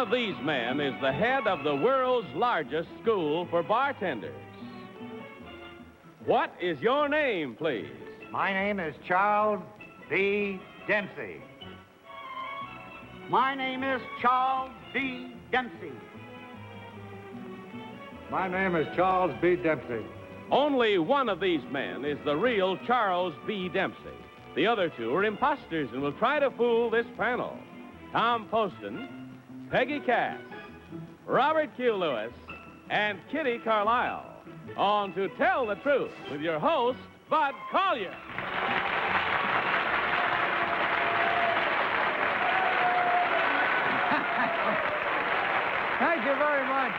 of these men is the head of the world's largest school for bartenders. What is your name, please? My name is Charles B. Dempsey. My name is Charles B. Dempsey. My name is Charles B. Dempsey. Only one of these men is the real Charles B. Dempsey. The other two are imposters and will try to fool this panel. Tom Poston, Peggy Cass, Robert Q. Lewis, and Kitty Carlisle. On To Tell the Truth with your host, Bud Collier. Thank you very much.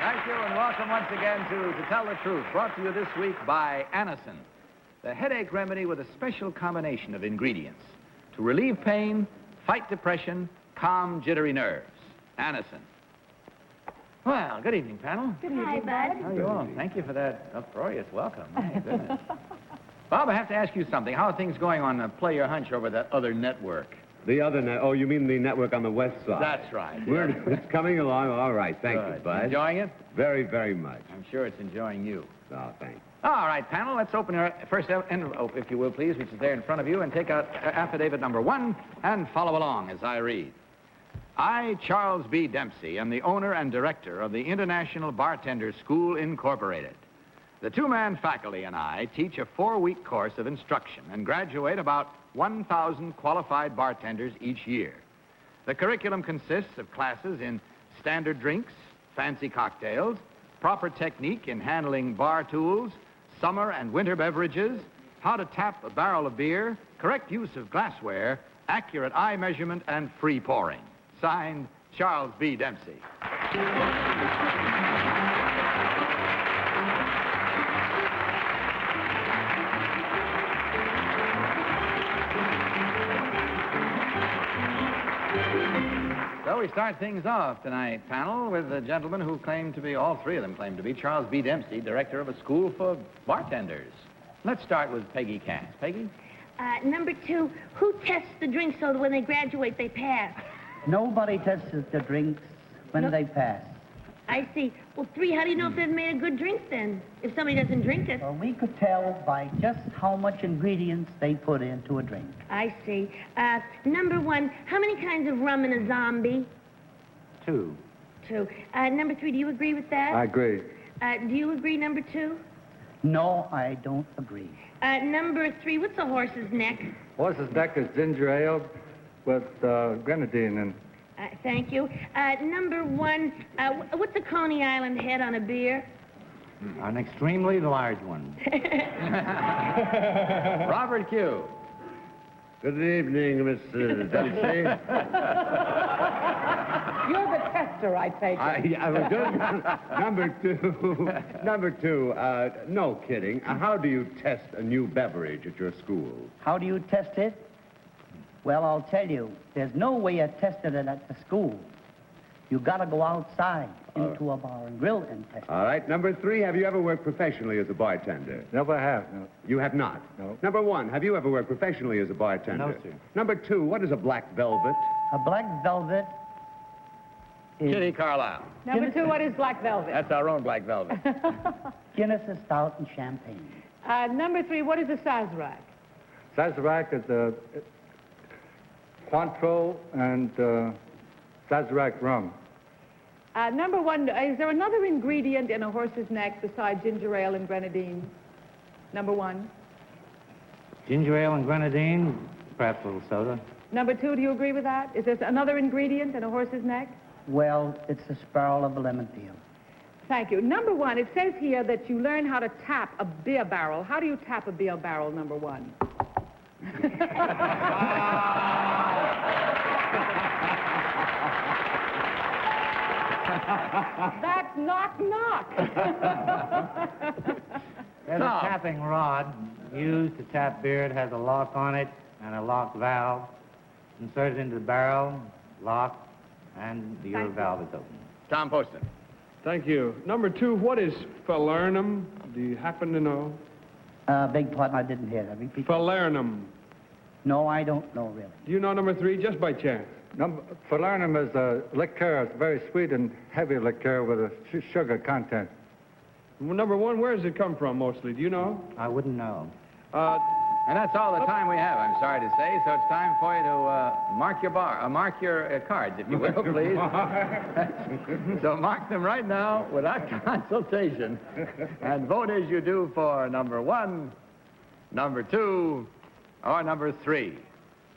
Thank you, and welcome once again to Tell the Truth, brought to you this week by Anison, the headache remedy with a special combination of ingredients to relieve pain, fight depression, calm jittery nerves. Anison. Well, good evening, panel. Good evening, Bud. How are you all? Thank you for that uproarious welcome. My goodness. Bob, I have to ask you something. How are things going on Play Your Hunch over that other network? The other oh, you mean the network on the west side? That's right. It's coming along. All right. Thank you, Bud. Enjoying it? Very, very much. I'm sure it's enjoying you. Oh, thanks. All right, panel, let's open our first envelope, if you will, please, which is there in front of you, and take out affidavit number 1 and follow along as I read. I, Charles B. Dempsey, am the owner and director of the International Bartender School, Incorporated. The two-man faculty and I teach a 4-week course of instruction and graduate about 1,000 qualified bartenders each year. The curriculum consists of classes in standard drinks, fancy cocktails, proper technique in handling bar tools, summer and winter beverages, how to tap a barrel of beer, correct use of glassware, accurate eye measurement, and free pouring. Signed, Charles B. Dempsey. So we start things off tonight, panel, with the gentlemen who claim to be, all three of them claim to be, Charles B. Dempsey, director of a school for bartenders. Let's start with Peggy Cass. Peggy? Number 2, who tests the drinks so that when they graduate, they pass? Nobody tests the drinks when they pass. I see. Well, 3, how do you know if they've made a good drink, then? If somebody doesn't drink it? Well, we could tell by just how much ingredients they put into a drink. I see. Number 1, how many kinds of rum in a zombie? 2. 2. Number 3, do you agree with that? I agree. Do you agree, number 2? No, I don't agree. Number 3, what's a horse's neck? Horse's neck is ginger ale with grenadine and... Thank you. Number 1, what's a Coney Island head on a beer? An extremely large one. Robert Q. Good evening, Mr. Dempsey. You're the tester, I take it. I was good. Number two, no kidding. How do you test a new beverage at your school? How do you test it? Well, I'll tell you, there's no way of testing it at the school. You gotta go outside into a bar and grill and test it. All right. Number 3, have you ever worked professionally as a bartender? Never have, no. You have not? No. Number 1, have you ever worked professionally as a bartender? No, sir. Number 2, what is a black velvet? A black velvet is... Kitty Carlisle. Number 2, what is black velvet? That's our own black velvet. Guinness, a stout, and champagne. Number 3, what is a Sazerac? Sazerac is Cointreau and Sazerac rum. Number 1, is there another ingredient in a horse's neck besides ginger ale and grenadine? Number 1. Ginger ale and grenadine, perhaps a little soda. Number 2, do you agree with that? Is there another ingredient in a horse's neck? Well, it's a spiral of lemon peel. Thank you. Number 1, it says here that you learn how to tap a beer barrel. How do you tap a beer barrel, number 1? That's knock, knock. There's a tapping rod used to tap beer. It has a lock on it and a lock valve. Insert it into the barrel, lock, and your valve is open. Tom Poston. Thank you. Number 2, what is falernum? Do you happen to know? Beg pardon, I didn't hear that. Repeat. Falernum. No, I don't know, really. Do you know number 3 just by chance? Falernum is a liqueur. It's very sweet and heavy liqueur with a sugar content. Well, number 1, where does it come from mostly? Do you know? I wouldn't know. And that's all the time we have, I'm sorry to say, so it's time for you to mark your cards, if you will, please. So mark them right now without consultation, and vote as you do for number 1, number 2, or number 3.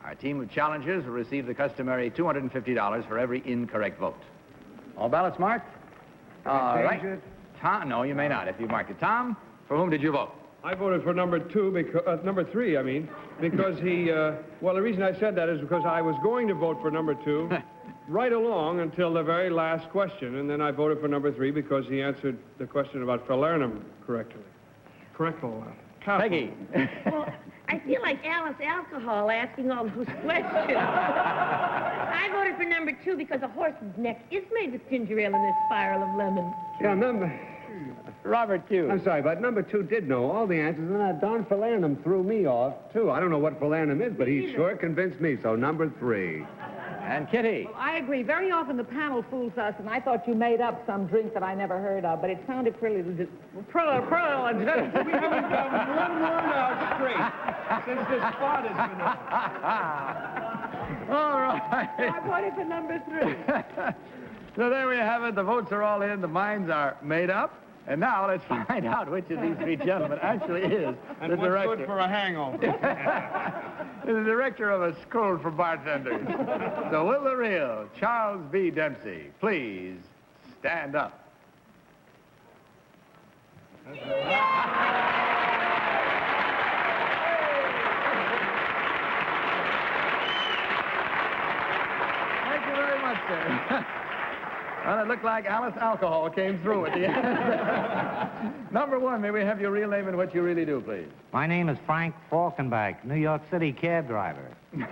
Our team of challengers will receive the customary $250 for every incorrect vote. All ballots marked? All right. Tom, no, you may not if you marked it. Tom, for whom did you vote? I voted for number 2, because, number 3, I mean, because he, well, the reason I said that is because I was going to vote for number 2 right along until the very last question, and then I voted for number 3 because he answered the question about falernum correctly. Peggy. Well, I feel like Alice Alcohol asking all those questions. I voted for number 2 because a horse's neck is made with ginger ale and a spiral of lemon. Yeah, Robert Q. I'm sorry, but number 2 did know all the answers, and that darn falernum threw me off, too. I don't know what falernum is, but he sure convinced me, so number 3. And Kitty. Well, I agree. Very often the panel fools us, and I thought you made up some drink that I never heard of, but it sounded pretty legit. We haven't done one word out straight since this spot has been on. All right. I voted for number 3. So there we have it. The votes are all in. The minds are made up. And now let's find out which of these 3 gentlemen actually is And the what's director. good for a hangover? The director of a school for bartenders. So will the real Charles B. Dempsey please stand up? Thank you very much, sir. Well, it looked like Alice Alcohol came through at the end. Number 1, may we have your real name and what you really do, please? My name is Frank Falkenbach, New York City cab driver. And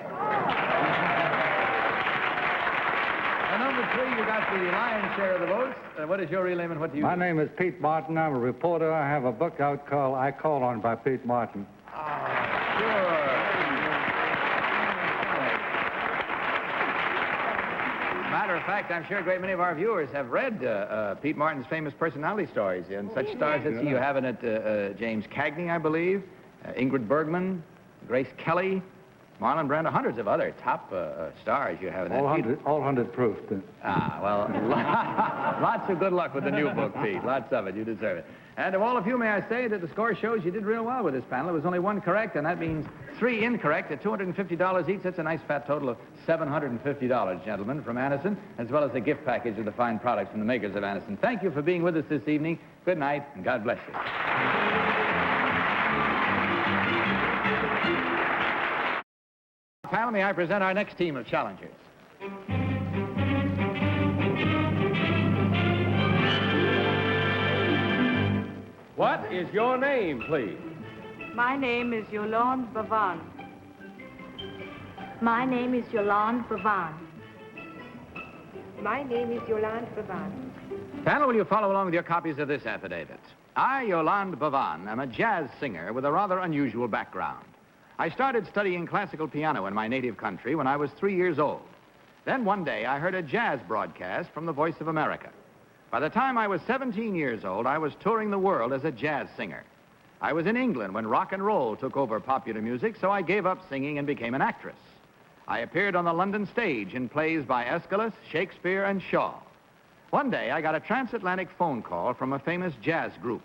number 3, you got the lion's share of the votes. What is your real name and what do you do? My name is Pete Martin. I'm a reporter. I have a book out called I Call On by Pete Martin. Sure. Matter of fact, I'm sure a great many of our viewers have read Pete Martin's famous personality stories, and such stars that you have in it James Cagney, I believe, Ingrid Bergman, Grace Kelly, Marlon Brando, hundreds of other top stars you have in that. All 100 proof. Well, lots of good luck with the new book, Pete. Lots of it. You deserve it. And of all of you, may I say that the score shows you did real well with this panel. There was only 1 correct, and that means 3 incorrect at $250 each. That's a nice fat total of $750, gentlemen, from Anison, as well as the gift package of the fine products from the makers of Anison. Thank you for being with us this evening. Good night, and God bless you. Panel, may I present our next team of challengers. What is your name, please? My name is Yoland Pavan. My name is Yoland Pavan. My name is Yoland Pavan. Panel, will you follow along with your copies of this affidavit? I, Yoland Pavan, am a jazz singer with a rather unusual background. I started studying classical piano in my native country when I was 3 years old. Then one day I heard a jazz broadcast from the Voice of America. By the time I was 17 years old, I was touring the world as a jazz singer. I was in England when rock and roll took over popular music, so I gave up singing and became an actress. I appeared on the London stage in plays by Aeschylus, Shakespeare, and Shaw. One day, I got a transatlantic phone call from a famous jazz group.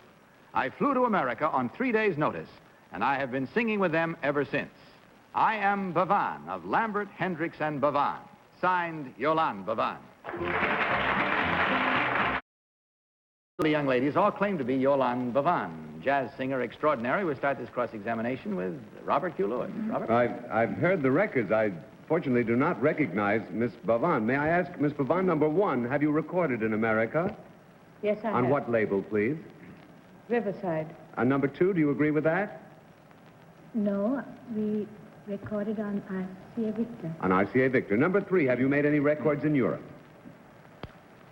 I flew to America on 3 days' notice, and I have been singing with them ever since. I am Pavan of Lambert, Hendricks, and Pavan. Signed, Yoland Pavan. The young ladies all claim to be Yoland Pavan, jazz singer extraordinary. We'll start this cross-examination with Robert Q. Lewis. Robert? I've heard the records. I fortunately do not recognize Miss Pavan. May I ask, Miss Pavan, number 1, have you recorded in America? Yes, I have. On what label, please? Riverside. And number 2, do you agree with that? No, we recorded on RCA Victor. On RCA Victor. Number 3, have you made any records in Europe?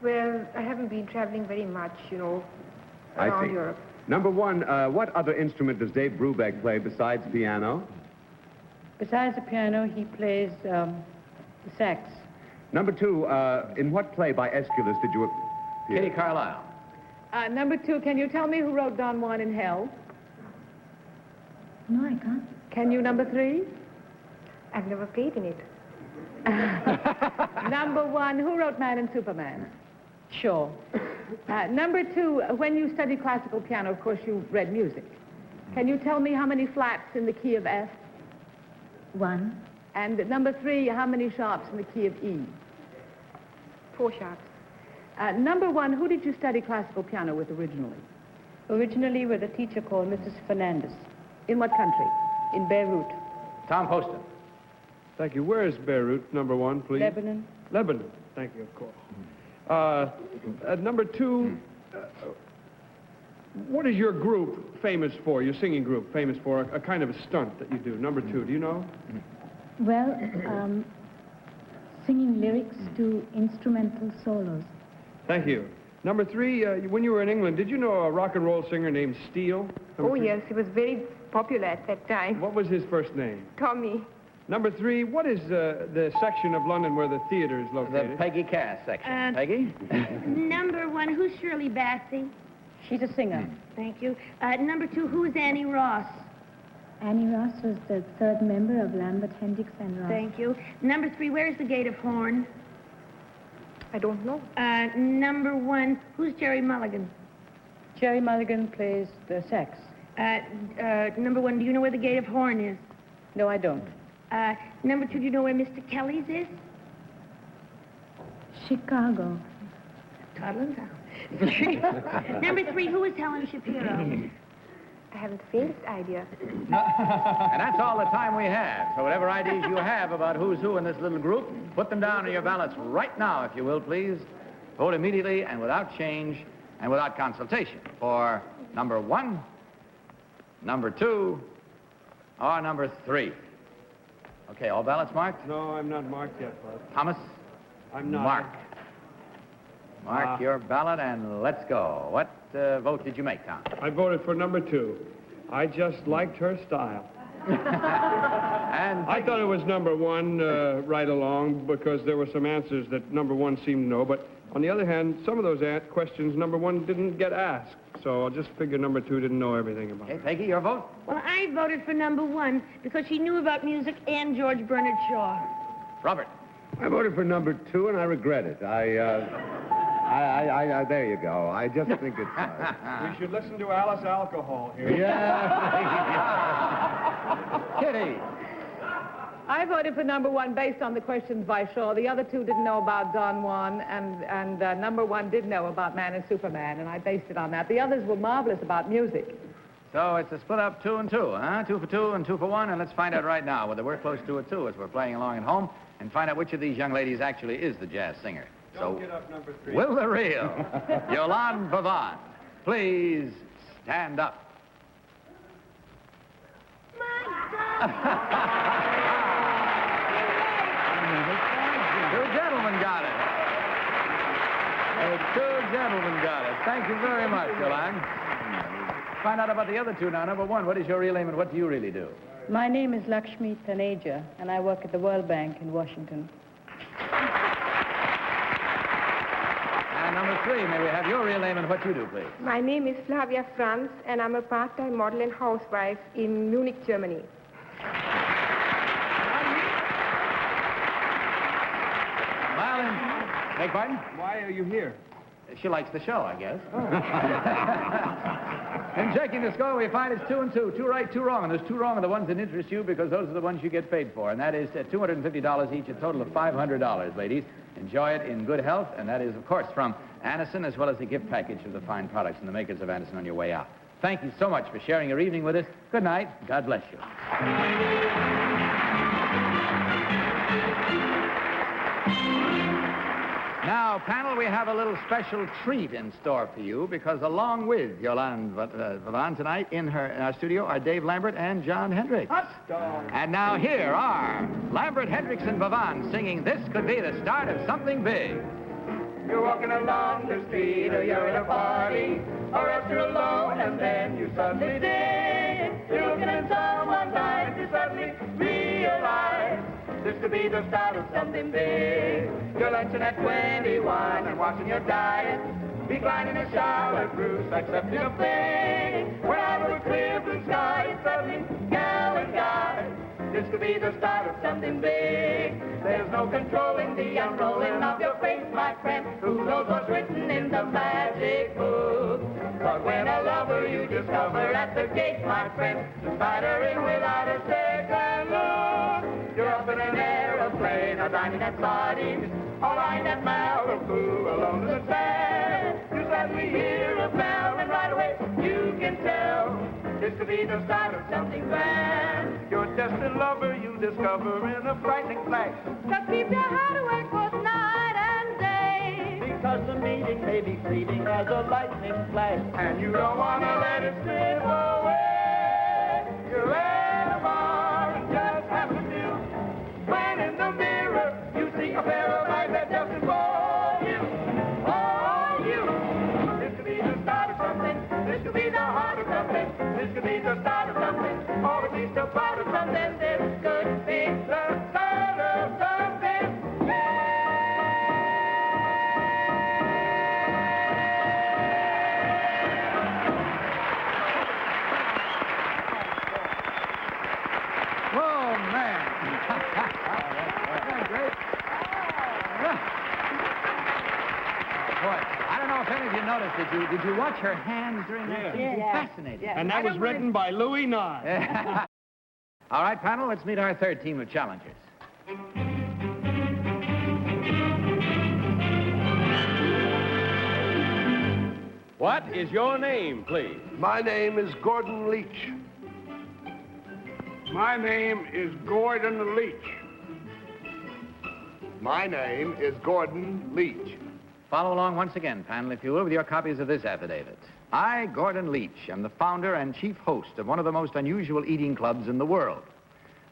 Well, I haven't been traveling very much, I around see. Europe. Number 1, what other instrument does Dave Brubeck play besides piano? Besides the piano, he plays the sax. Number 2, in what play by Aeschylus did you appear? Kitty Carlisle. Number 2, can you tell me who wrote Don Juan in Hell? No, I can't. Can you, number 3? I've never played in it. Number 1, who wrote Man and Superman? Sure. Number 2, when you studied classical piano, of course, you read music. Can you tell me how many flats in the key of F? 1. And number 3, how many sharps in the key of E? 4 sharps. Number 1, who did you study classical piano with originally? Originally with a teacher called Mrs. Fernandez. In what country? In Beirut. Tom Poston. Thank you. Where is Beirut, number 1, please? Lebanon. Lebanon. Thank you, of course. Number 2, what is your group famous for, your singing group famous for, a kind of a stunt that you do? Number 2, do you know? Well, singing lyrics to instrumental solos. Thank you. Number 3, when you were in England, did you know a rock and roll singer named Steele? Oh, yes, he was very popular at that time. What was his first name? Tommy. Number 3, what is the section of London where the theater is located? The Peggy Cass section. Peggy? Number 1, who's Shirley Bassey? She's a singer. Thank you. Number 2, who's Annie Ross? Annie Ross was the 3rd member of Lambert, Hendricks, and Ross. Thank you. Number 3, where's the Gate of Horn? I don't know. Number 1, who's Jerry Mulligan? Jerry Mulligan plays the sax. Number 1, do you know where the Gate of Horn is? No, I don't. Number 2, do you know where Mr. Kelly's is? Chicago. Toddling town. Number 3, who is Helen Shapiro? I haven't the faintest idea. And that's all the time we have. So whatever ideas you have about who's who in this little group, put them down in your ballots right now, if you will, please. Vote immediately and without change and without consultation for number 1, number 2, or number 3. Okay, all ballots marked? No, I'm not marked yet, Bud. Thomas? I'm not. Mark your ballot and let's go. What vote did you make, Tom? I voted for number 2. I just liked her style. And I thought it was number 1 right along because there were some answers that number 1 seemed to know. But on the other hand, some of those questions number 1 didn't get asked. So I'll just figure number 2 didn't know everything about it. Okay, Peggy, your vote? Well, I voted for number 1 because she knew about music and George Bernard Shaw. Robert? I voted for number 2, and I regret it. There you go. I just think it's... We should listen to Alice Alcohol here. Yeah. Kitty? I voted for number 1 based on the questions by Shaw. The other 2 didn't know about Don Juan, and number 1 did know about Man and Superman, and I based it on that. The others were marvelous about music. So it's a split up 2 and 2, huh? 2 for 2 and 2 for 1, and let's find out right now whether we're close to a 2 as we're playing along at home, and find out which of these young ladies actually is the jazz singer. Don't get up number 3. Will the real Yoland Pavan please stand up? My God! 2 gentlemen got it. 2 gentlemen got it. Thank you very much, Yoland. Find out about the other 2 now. Number 1, what is your real name and what do you really do? My name is Lakshmi Taneja, and I work at the World Bank in Washington. And number 3, may we have your real name and what you do, please? My name is Flavia Franz, and I'm a part-time model and housewife in Munich, Germany. Well, beg pardon? Why are you here? She likes the show, I guess. In checking the score, we find it's 2 and 2. 2 right, 2 wrong. And those 2 wrong are the ones that interest you because those are the ones you get paid for. And that is $250 each, a total of $500, ladies. Enjoy it in good health. And that is, of course, from Anderson, as well as the gift package of the fine products and the makers of Anderson on your way out. Thank you so much for sharing your evening with us. Good night. God bless you. Now, panel, we have a little special treat in store for you because along with Yoland Pavan tonight in our studio are Dave Lambert and John Hendricks. And now here are Lambert, Hendricks, and Pavan singing This Could Be the Start of Something Big. You're walking along the street or you're at a party or else you're alone and then you suddenly ding. You're looking at someone's eyes, you suddenly realize could be the start of something big. You're lunching at 21 and watching your diet decline in a shower through accepting a thing. When out of a clear blue sky, it's suddenly gal and guy. This could be the start of something big. There's no controlling the unrolling of your face, my friend. Who knows what's written in the magic book? But when a lover you discover at the gate, my friend, to invite her in without a second look. You're up in an aeroplane, or dining at sardines, or lying at Malibu, alone in the sand. You suddenly hear a bell, and right away you can tell this could be the start of something grand. Your destined lover you discover in a frightening flash. Just keep your heart awake both night and day. Because the meeting may be fleeting as a lightning flash, and you don't want to let it slip away. You let a bar and just have to do. When in the mirror you see a pair of eyes that just for you. For you. This could be the start of something. This could be the heart of something. This could be the start of something. Or at least a part of something. This could be the start of something. Oh, man. Great. Boy, I don't know if any of you noticed, did you watch her hands during that? Yeah. Fascinating. And that was written by Louis Nye. All right, panel, let's meet our third team of challengers. What is your name, please? My name is Gordon Leach. My name is Gordon Leach. My name is Gordon Leach. Follow along once again, panel, if you will, with your copies of this affidavit. I, Gordon Leach, am the founder and chief host of one of the most unusual eating clubs in the world.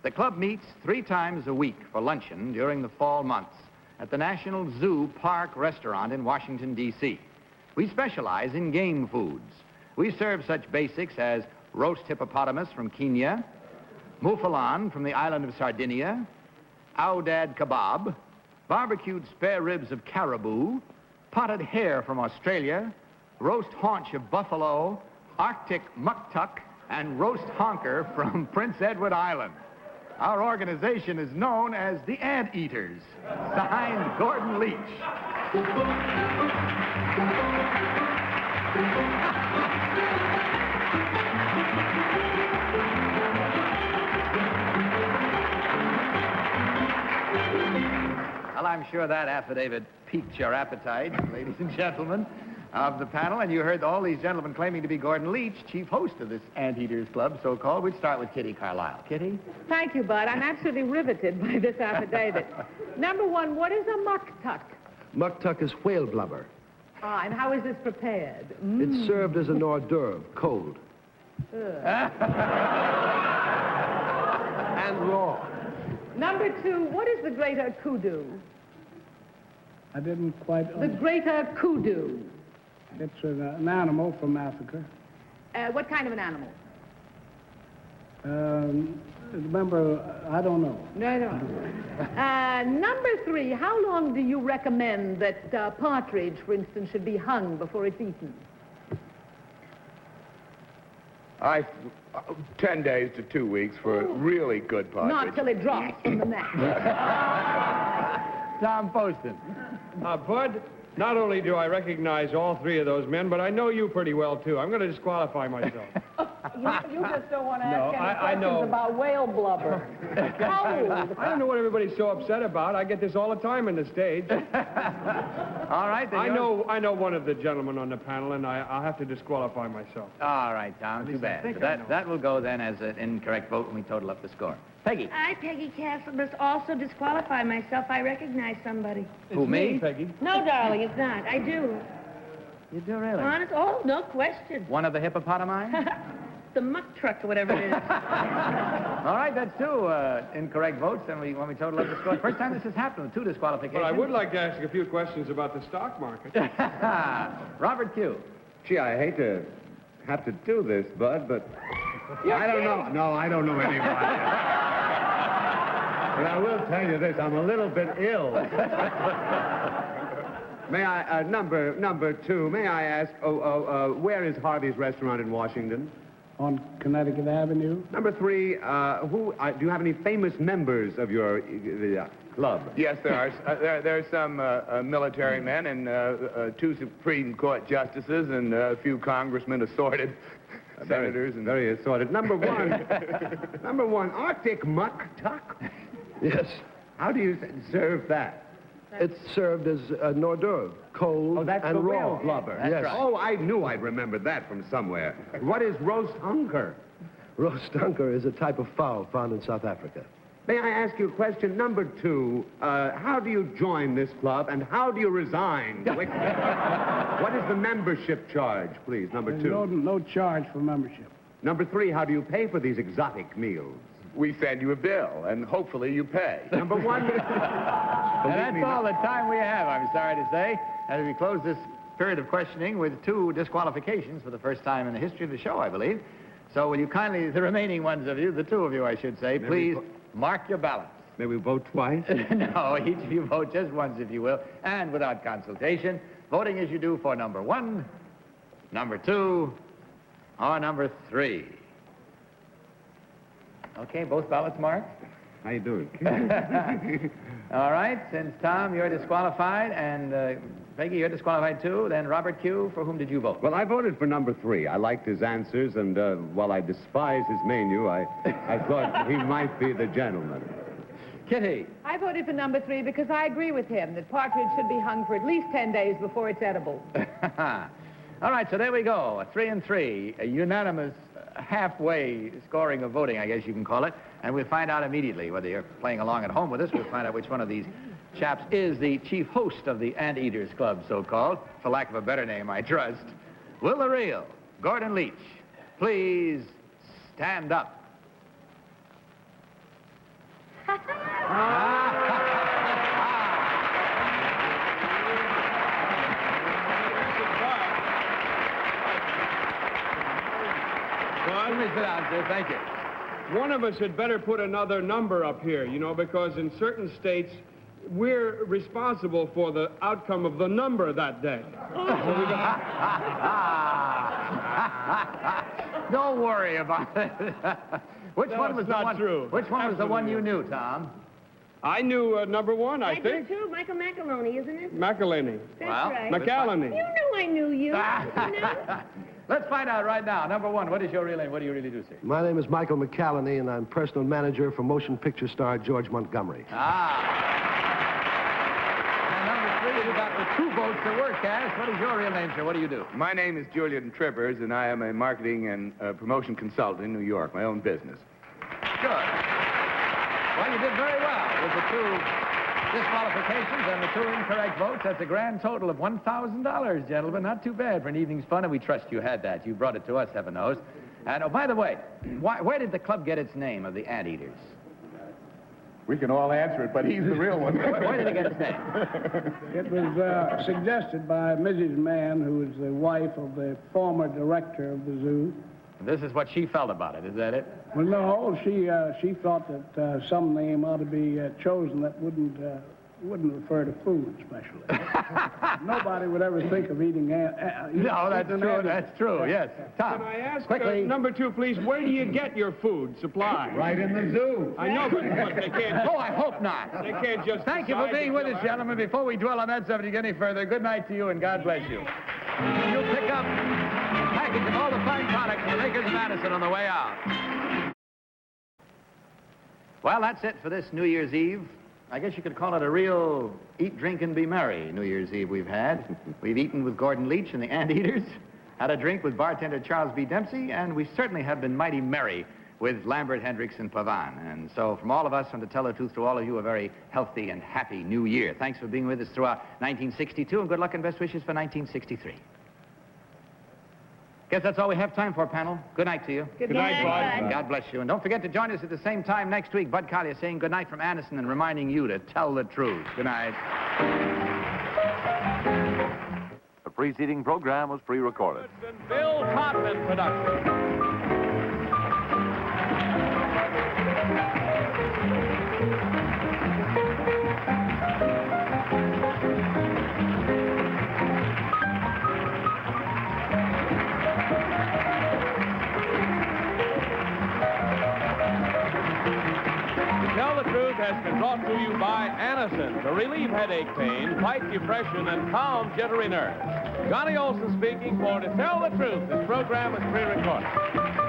The club meets 3 times a week for luncheon during the fall months at the National Zoo Park Restaurant in Washington, D.C. We specialize in game foods. We serve such basics as roast hippopotamus from Kenya, mouflon from the island of Sardinia, aoudad kebab, barbecued spare ribs of caribou, potted hare from Australia, roast haunch of buffalo, Arctic muktuk, and roast honker from Prince Edward Island. Our organization is known as the Anteaters. Signed, Gordon Leach. Well, I'm sure that affidavit piqued your appetite, ladies and gentlemen of the panel, and you heard all these gentlemen claiming to be Gordon Leach, chief host of this Anteaters Club, so-called. We'd start with Kitty Carlisle. Kitty? Thank you, Bud. I'm absolutely riveted by this affidavit. Number 1, what is a muktuk? Muktuk is whale blubber. Ah, and how is this prepared? It's served as an hors d'oeuvre, cold. And raw. Number 2, what is the greater kudu? I didn't quite... The greater kudu. It's an animal from Africa. What kind of an animal? Remember, I don't know. No. Number 3, how long do you recommend that partridge, for instance, should be hung before it's eaten? 10 days to 2 weeks for a really good partridge. Not till it drops from the neck. Tom Poston. Bud, not only do I recognize all 3 of those men, but I know you pretty well, too. I'm going to disqualify myself. You just don't want to ask any I questions know. about whale blubber. Cold. I don't know what everybody's so upset about. I get this all the time in the stage. All right, then I know one of the gentlemen on the panel, and I'll have to disqualify myself. All right, Tom, too bad. So that will go then as an incorrect vote when we total up the score. Peggy. I, Peggy Castle, must also disqualify myself. I recognize somebody. Who, me? Peggy. No, darling, it's not. I do. You do really? Honest? Oh, no question. One of the hippopotami? The muck truck or whatever it is. All right, that's 2 incorrect votes, and when we total up the score. First time this has happened with 2 disqualifications. But I would like to ask a few questions about the stock market. Robert Q. Gee, I hate to have to do this, Bud, but I don't know. No, I don't know anyone. But I will tell you this, I'm a little bit ill. May I, number two, may I ask, where is Harvey's restaurant in Washington? On Connecticut Avenue. Number three, do you have any famous members of your club? Yes, there are. There are some military men and 2 Supreme Court justices and a few congressmen assorted. Senators and... Very assorted. Number one, Arctic muck tuck. Yes. How do you serve that? It's served as a hors d'oeuvre, cold that's and the raw. real blubber. That's right. Oh, I knew I'd remembered that from somewhere. What is roast hunker? Roast hunker is a type of fowl found in South Africa. May I ask you a question? Number two, how do you join this club and how do you resign? What is the membership charge, please, number two? No charge for membership. Number three, how do you pay for these exotic meals? We send you a bill, and hopefully you pay. Number one... And that's all the time we have, I'm sorry to say, as we close this period of questioning with 2 disqualifications for the first time in the history of the show, I believe. So will you kindly, the remaining ones of you, the 2 of you, I should say, please mark your ballots. May we vote twice? No, each of you vote just once, if you will, and without consultation, voting as you do for number 1, number 2, or number 3. Okay, both ballots marked? How you doing? All right, since Tom, you're disqualified, and Peggy, you're disqualified too, then Robert Q., for whom did you vote? Well, I voted for number 3. I liked his answers, and while I despise his menu, I thought he might be the gentleman. Kitty. I voted for number 3 because I agree with him that partridge should be hung for at least 10 days before it's edible. All right, so there we go, 3 and 3, a unanimous halfway scoring of voting, I guess you can call it, and we'll find out immediately whether you're playing along at home with us. We'll find out which one of these chaps is the chief host of the Anteaters Club, so-called, for lack of a better name, I trust. Will the real Gordon Leach please stand up? Let me sit down, sir. Thank you. One of us had better put another number up here, you know, because in certain states, we're responsible for the outcome of the number that day. Don't worry about it. Which one was the one you knew, Tom? I knew number 1, I think. I do too. Michael McAloney, isn't it? McAloney. That's right. McAloney. You knew I knew you. You know? Let's find out right now. Number 1, what is your real name? What do you really do, sir? My name is Michael McAloney, and I'm personal manager for motion picture star George Montgomery. And number 3, you got with 2 votes to work at. What is your real name, sir? What do you do? My name is Julian Tribbers, and I am a marketing and promotion consultant in New York, my own business. Good. Well, you did very well with the 2 disqualifications and the 2 incorrect votes. That's a grand total of $1,000, gentlemen. Not too bad for an evening's fun, and we trust you had that. You brought it to us, heaven knows. And, oh, by the way, where did the club get its name of the Anteaters? We can all answer it, but he's the real one. Where did it get its name? It was suggested by Mrs. Mann, who is the wife of the former director of the zoo. This is what she felt about it, is that it? Well, no, she thought that some name ought to be chosen that wouldn't refer to food, especially. Nobody would ever think of eating No, that's true. That's true. Yes. Tom, can I ask quickly. Number 2, please? Where do you get your food supply? Right in the zoo. I know, but they can't. Oh, I hope not. They can't just. Thank you for being with us, gentlemen. Before we dwell on that subject any further, good night to you and God bless you. You'll pick up a package of all the fine products from the makers of Madison on the way out. Well, that's it for this New Year's Eve. I guess you could call it a real eat, drink, and be merry New Year's Eve we've had. We've eaten with Gordon Leach and the Anteaters, had a drink with bartender Charles B. Dempsey, and we certainly have been mighty merry with Lambert, Hendricks, and Pavan. And so from all of us, and to tell the truth to all of you, a very healthy and happy New Year. Thanks for being with us throughout 1962, and good luck and best wishes for 1963. Guess that's all we have time for, panel. Good night to you. Good night, Bud. And God bless you. And don't forget to join us at the same time next week. Bud Collier saying good night from Anderson and reminding you to tell the truth. Good night. The preceding program was pre-recorded. Bill Codman production. Tell the Truth has been brought to you by Anacin to relieve headache pain, fight depression, and calm jittery nerves. Johnny Olson speaking for To Tell the Truth. This program is pre-recorded.